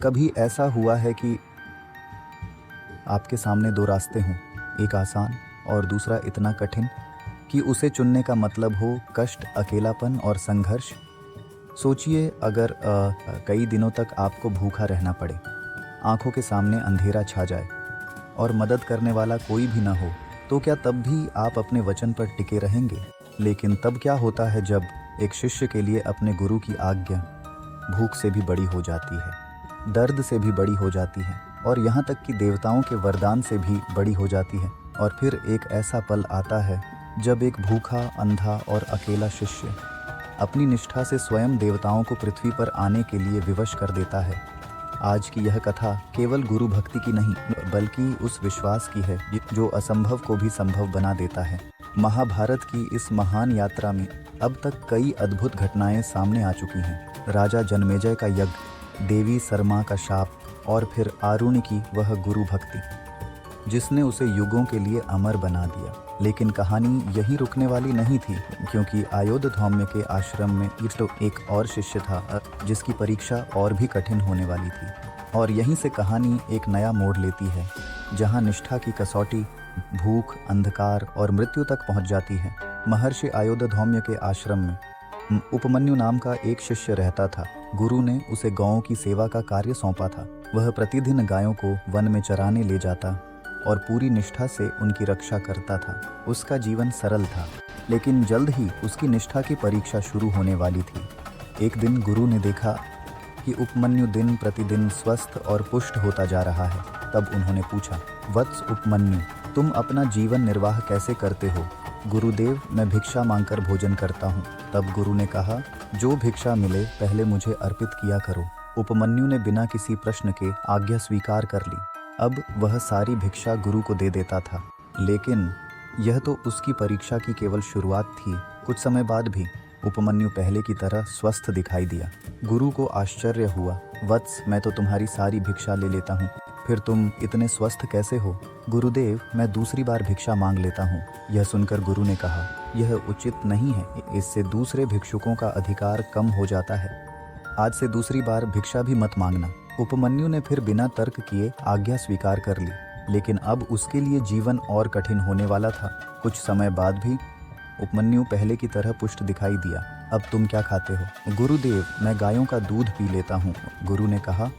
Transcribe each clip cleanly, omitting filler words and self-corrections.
कभी ऐसा हुआ है कि आपके सामने दो रास्ते हों, एक आसान और दूसरा इतना कठिन कि उसे चुनने का मतलब हो कष्ट, अकेलापन और संघर्ष? सोचिए, अगर कई दिनों तक आपको भूखा रहना पड़े, आंखों के सामने अंधेरा छा जाए और मदद करने वाला कोई भी ना हो, तो क्या तब भी आप अपने वचन पर टिके रहेंगे? लेकिन तब क्या होता है जब एक शिष्य के लिए अपने गुरु की आज्ञा भूख से भी बड़ी हो जाती है, दर्द से भी बड़ी हो जाती है और यहाँ तक कि देवताओं के वरदान से भी बड़ी हो जाती है? और फिर एक ऐसा पल आता है जब एक भूखा, अंधा और अकेला शिष्य अपनी निष्ठा से स्वयं देवताओं को पृथ्वी पर आने के लिए विवश कर देता है। आज की यह कथा केवल गुरु भक्ति की नहीं, बल्कि उस विश्वास की है जो असंभव को भी संभव बना देता है। महाभारत की इस महान यात्रा में अब तक कई अद्भुत घटनाएं सामने आ चुकी हैं। राजा जनमेजय का यज्ञ, देवी सरमा का शाप और फिर आरुणि की वह गुरु भक्ति जिसने उसे युगों के लिए अमर बना दिया। लेकिन कहानी यहीं रुकने वाली नहीं थी, क्योंकि आयोधधौम्य के आश्रम में एक और शिष्य था जिसकी परीक्षा और भी कठिन होने वाली थी। और यहीं से कहानी एक नया मोड़ लेती है, जहां निष्ठा की कसौटी भूख, अंधकार और मृत्यु तक पहुंच जाती है। महर्षि आयोधधौम्य के आश्रम में उपमन्यु नाम का एक शिष्य रहता था। गुरु ने उसे गौओं की सेवा का कार्य सौंपा था। वह प्रतिदिन गायों को वन में चराने ले जाता और पूरी निष्ठा से उनकी रक्षा करता था। उसका जीवन सरल था, लेकिन जल्द ही उसकी निष्ठा की परीक्षा शुरू होने वाली थी। एक दिन गुरु ने देखा कि उपमन्यु दिन प्रतिदिन स्वस्थ और पुष्ट होता जा रहा है। तब उन्होंने पूछा, वत्स उपमन्यु, तुम अपना जीवन निर्वाह कैसे करते हो? गुरुदेव, मैं भिक्षा मांगकर भोजन करता हूँ। तब गुरु ने कहा, जो भिक्षा मिले पहले मुझे अर्पित किया करो। उपमन्यु ने बिना किसी प्रश्न के आज्ञा स्वीकार कर ली। अब वह सारी भिक्षा गुरु को दे देता था। लेकिन यह तो उसकी परीक्षा की केवल शुरुआत थी। कुछ समय बाद भी उपमन्यु पहले की तरह स्वस्थ दिखाई दिया। गुरु को आश्चर्य हुआ। वत्स, मैं तो तुम्हारी सारी भिक्षा ले लेता हूँ, फिर तुम इतने स्वस्थ कैसे हो? गुरुदेव, मैं दूसरी बार भिक्षा मांग लेता हूँ। यह सुनकर गुरु ने कहा, यह उचित नहीं है, इससे दूसरे भिक्षुकों का अधिकार कम हो जाता है। आज से दूसरी बार भिक्षा भी मत मांगना। उपमन्यु ने फिर बिना तर्क किए आज्ञा स्वीकार कर ली, लेकिन अब उसके लिए जीवन और कठिन होने वाला था। कुछ समय बाद भी उपमन्यु पहले की तरह पुष्ट दिखाई दिया। अब तुम क्या खाते हो? गुरुदेव, मैं गायों का दूध पी लेता हूँ। गुरु ने कहा,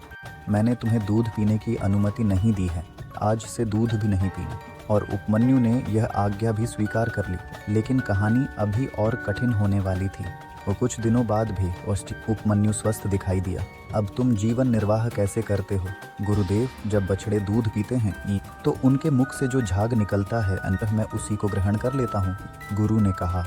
मैंने तुम्हें दूध पीने की अनुमति नहीं दी है, आज से दूध भी नहीं पीना। और उपमन्यु ने यह आज्ञा भी स्वीकार कर ली। लेकिन कहानी अभी और कठिन होने वाली थी। और कुछ दिनों बाद भी उपमन्यु स्वस्थ दिखाई दिया। अब तुम जीवन निर्वाह कैसे करते हो? गुरुदेव, जब बछड़े दूध पीते हैं तो उनके मुख से जो झाग निकलता है, अंततः मैं उसी को ग्रहण कर लेता हूँ। गुरु ने कहा,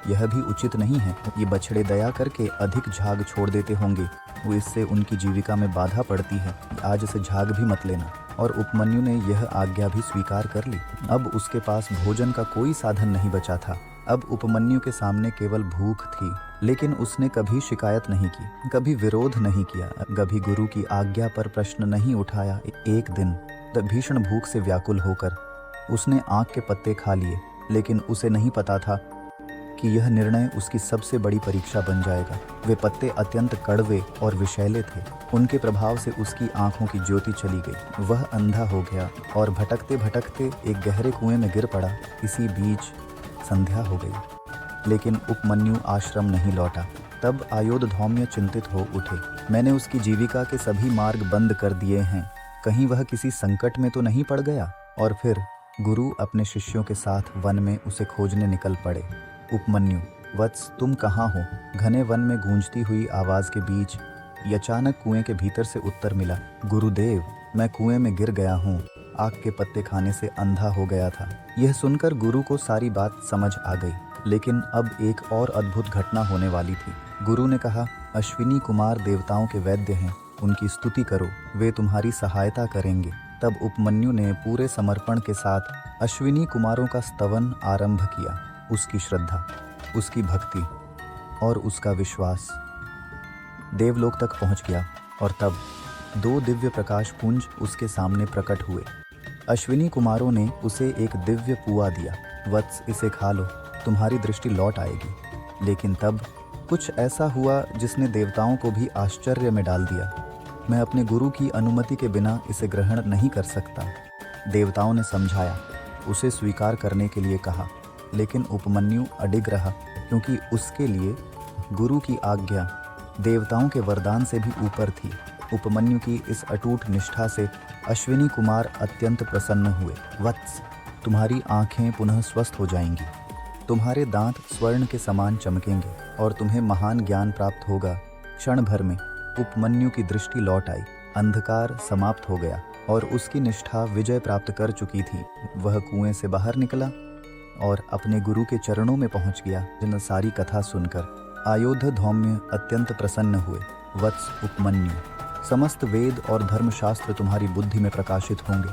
यह भी उचित नहीं है। ये बछड़े दया करके अधिक झाग छोड़ देते होंगे, वो इससे उनकी जीविका में बाधा पड़ती है। आज से झाग भी मत लेना। और उपमन्यु ने यह आज्ञा भी स्वीकार कर ली। अब उसके पास भोजन का कोई साधन नहीं बचा था। अब उपमन्यु के सामने केवल भूख थी, लेकिन उसने कभी शिकायत नहीं की, कभी विरोध नहीं किया, कभी गुरु की आज्ञा पर प्रश्न नहीं उठाया। एक दिन भीषण भूख से व्याकुल होकर उसने आँख के पत्ते खा लिए, लेकिन उसे नहीं पता था कि यह निर्णय उसकी सबसे बड़ी परीक्षा बन जाएगा। वे पत्ते अत्यंत कड़वे और विषैले थे। उनके प्रभाव से उसकी आंखों की ज्योति चली गई। वह अंधा हो गया और भटकते भटकते एक गहरे कुएं में गिर पड़ा। इसी बीच संध्या हो गई, लेकिन उपमन्यु आश्रम नहीं लौटा। तब आयोधधौम्य चिंतित हो उठे। मैंने उसकी जीविका के सभी मार्ग बंद कर दिए हैं, कहीं वह किसी संकट में तो नहीं पड़ गया? और फिर गुरु अपने शिष्यों के साथ वन में उसे खोजने निकल पड़े। उपमन्यु, वत्स, तुम कहाँ हो? घने वन में गूंजती हुई आवाज के बीच अचानक कुएं के भीतर से उत्तर मिला, गुरुदेव, मैं कुएं में गिर गया हूँ, आग के पत्ते खाने से अंधा हो गया था। यह सुनकर गुरु को सारी बात समझ आ गई, लेकिन अब एक और अद्भुत घटना होने वाली थी। गुरु ने कहा, अश्विनी कुमार देवताओं के वैद्य हैं, उनकी स्तुति करो, वे तुम्हारी सहायता करेंगे। तब उपमन्यु ने पूरे समर्पण के साथ अश्विनी कुमारों का स्तवन आरंभ किया। उसकी श्रद्धा, उसकी भक्ति और उसका विश्वास देवलोक तक पहुंच गया। और तब दो दिव्य प्रकाश पुंज उसके सामने प्रकट हुए। अश्विनी कुमारों ने उसे एक दिव्य पुआ दिया। वत्स, इसे खा लो, तुम्हारी दृष्टि लौट आएगी। लेकिन तब कुछ ऐसा हुआ जिसने देवताओं को भी आश्चर्य में डाल दिया। मैं अपने गुरु की अनुमति के बिना इसे ग्रहण नहीं कर सकता। देवताओं ने समझाया, उसे स्वीकार करने के लिए कहा, लेकिन उपमन्यु अडिग रहा, क्योंकि उसके लिए गुरु की आज्ञा देवताओं के वरदान से भी ऊपर थी। उपमन्यु की इस अटूट निष्ठा से अश्विनी कुमार अत्यंत प्रसन्न हुए। वत्स, तुम्हारी आंखें पुनः स्वस्थ हो जाएंगी, तुम्हारे दांत स्वर्ण के समान चमकेंगे और तुम्हें महान ज्ञान प्राप्त होगा। क्षण भर में उपमन्यु की दृष्टि लौट आई, अंधकार समाप्त हो गया और उसकी निष्ठा विजय प्राप्त कर चुकी थी। वह कुएं से बाहर निकला और अपने गुरु के चरणों में पहुंच गया। जिन सारी कथा सुनकर अयोध्या धौम्य अत्यंत प्रसन्न हुए। वत्स उपमन्यु, समस्त वेद और धर्मशास्त्र तुम्हारी बुद्धि में प्रकाशित होंगे,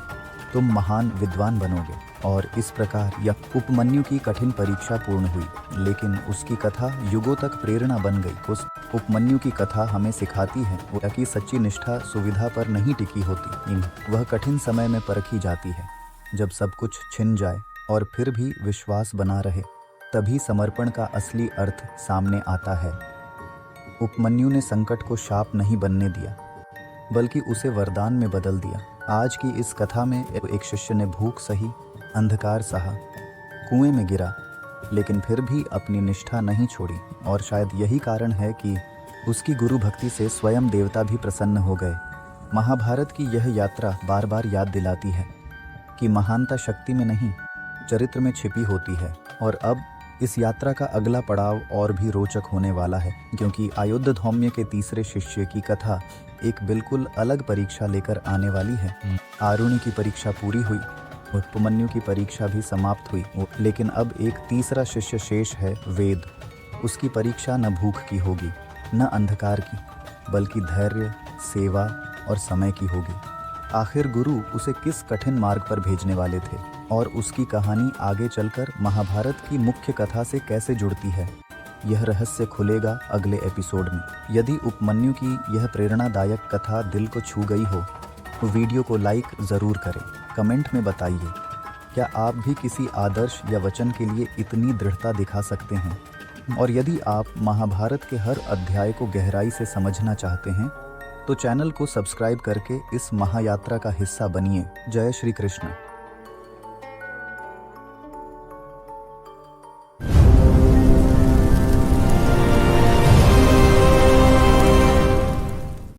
तुम महान विद्वान बनोगे। और इस प्रकार यह उपमन्यु की कठिन परीक्षा पूर्ण हुई, लेकिन उसकी कथा युगों तक प्रेरणा बन गई। उस उपमन्यु की कथा हमें सिखाती है कि सच्ची निष्ठा सुविधा पर नहीं टिकी होती, वह कठिन समय में परखी जाती है। जब सब कुछ छिन जाए और फिर भी विश्वास बना रहे, तभी समर्पण का असली अर्थ सामने आता है। उपमन्यु ने संकट को शाप नहीं बनने दिया, बल्कि उसे वरदान में बदल दिया। आज की इस कथा में एक शिष्य ने भूख सही, अंधकार सहा, कुएं में गिरा, लेकिन फिर भी अपनी निष्ठा नहीं छोड़ी। और शायद यही कारण है कि उसकी गुरु भक्ति से स्वयं देवता भी प्रसन्न हो गए। महाभारत की यह यात्रा बार बार याद दिलाती है कि महानता शक्ति में नहीं, चरित्र में छिपी होती है। और अब इस यात्रा का अगला पड़ाव और भी रोचक होने वाला है, क्योंकि अयोध्या धौम्य के तीसरे शिष्य की कथा एक बिल्कुल अलग परीक्षा लेकर आने वाली है। आरुणि की परीक्षा पूरी हुई, उपमन्यु की परीक्षा भी समाप्त हुई, लेकिन अब एक तीसरा शिष्य शेष है, वेद। उसकी परीक्षा न भूख की होगी, न अंधकार की, बल्कि धैर्य, सेवा और समय की होगी। आखिर गुरु उसे किस कठिन मार्ग पर भेजने वाले थे और उसकी कहानी आगे चलकर महाभारत की मुख्य कथा से कैसे जुड़ती है, यह रहस्य खुलेगा अगले एपिसोड में। यदि उपमन्यु की यह प्रेरणादायक कथा दिल को छू गई हो तो वीडियो को लाइक ज़रूर करें। कमेंट में बताइए, क्या आप भी किसी आदर्श या वचन के लिए इतनी दृढ़ता दिखा सकते हैं? और यदि आप महाभारत के हर अध्याय को गहराई से समझना चाहते हैं तो चैनल को सब्सक्राइब करके इस महायात्रा का हिस्सा बनिए। जय श्री कृष्ण।